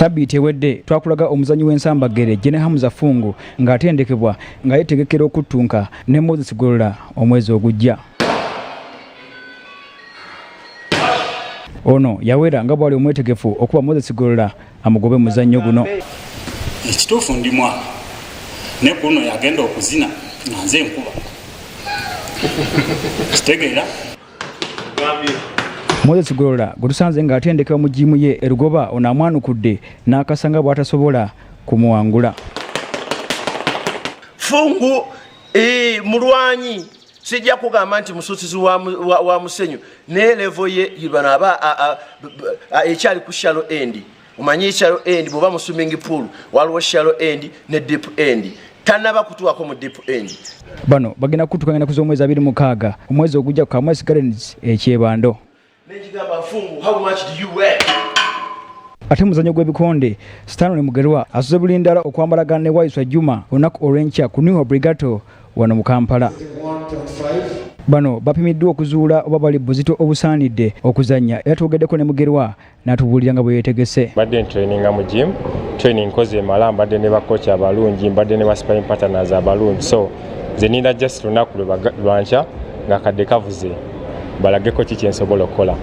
Sabbiiti ewedde twakulaga omuzannyi w'ensambagere Jene Hamza Fungu ng'atendekebwa nga yetegekera okuttunka ne Moses Golola omwezi ogujja. Ono yawera nga bwali omwetegefu okuba Moses Golola amugobe muzannyo guno. Ekituufu ndi mwana ne kuno yagenda okuzina nga nze nkuba. Kitegeera? Moses Golola gutusanze nga atendekebwa mu jimu ye erugoba ono amwanukudde n'akasanga bw'atasobola kumuwangula. Fungu mulwanyi sijja kugamba nti mususizi wa musenyu ne level ye yibana aba ekyali ku shallow end. Umanyi shallow end bwoba mu swimming pool waliwo shallow end ne deep end. Tanaba kutuwako mu deep end. Bano bagenda kutukangana kuzo omwezi 26 omwezi ogujja ku Kamwesi Gardens ekyebando. Fungu, how much do you weigh? Ate muzannyo Gw'ebikonde Stanley Mugerwa asuze bulindala okwambalagana ne Waiswa Juma olunaku olw'enkya ku New Obrigato wano mu Kampala. Bano bapimiddwa okuzuula oba bali buzito obusaanidde okuzannya era twogeddeko ne Mugerwa n'atubuulira nga bwe yeetegese. Badde traininga mu gym, training koze emala mbadde ne bakocha abalungi, mbadde ne sparring partners abalungi, so nze ninda just lunaku lwankya nga kadde kavuze balageko kiki ensobola okukola.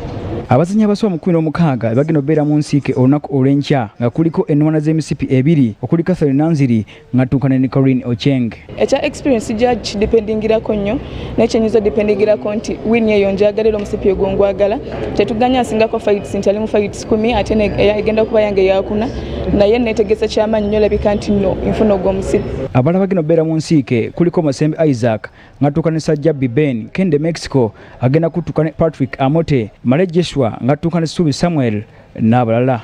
Abazannyi abasoba mu 16 bagenda obeera mu nsiike olunaku olw'enkya nga kuliko ennwana z'emisipi 2 okuli Catherine Nanziri ng'attuukana ne Corinne Ocheng. Ekya experience judge dependingirako nnyo n'ekyenyiza dependingirako nti win yeyo njagalira omusipi ogwo ngwagala. Tetuganya nsingako fights nti ali mu fights 10 ate egenda kuba yange yakuna naye neetegesa ky'amaanyi nnyo labika nti nno nfuna ogwo omusipi. Abalala bagenda obeera mu nsiike kuliko Masembe Isaac ng'attuukana ne Sajjabi Ben, Kende Mexico agenda kuttuukana Patrick Amote, Male Joshua ng'attuukana ne Subi Samuel n'abalala.